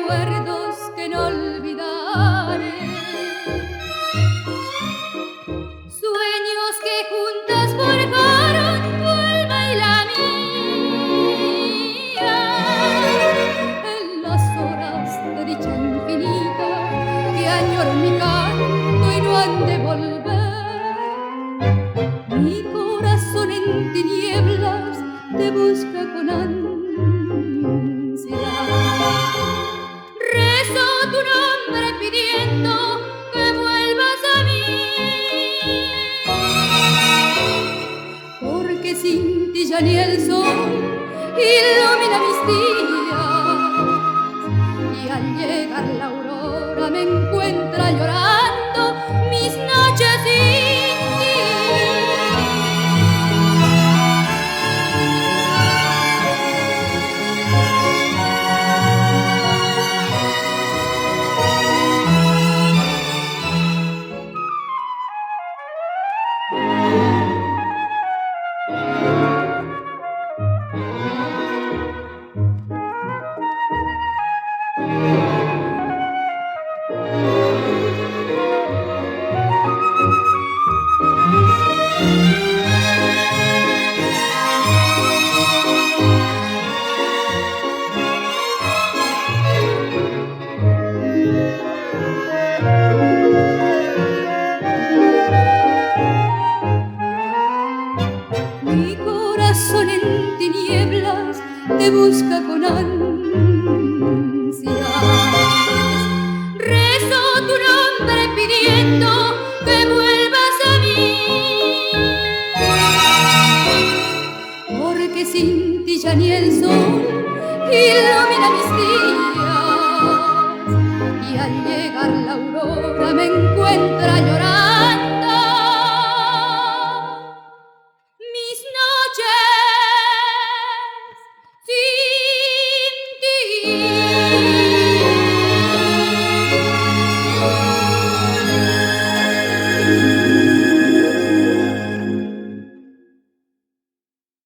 recuerdos que no olvidaré. Sueños que juntas forjaron tu alma y la mía. En las horas de dicha infinita que añoro en mi canto y no han de volver. Mi corazón en tinieblas te busca con ansiedad. Rezo tu nombre pidiendo que vuelvas a mí, porque sin ti ya ni el sol ilumina mis días, y al llegar la aurora me encuentra llorando mis noches sin ti. Mi corazón en tinieblas te busca con ansias. Rezo tu nombre pidiendo que vuelvas a mí, porque sin ti ya ni el sol ilumina mis días, y al llegar la aurora me encuentra llorando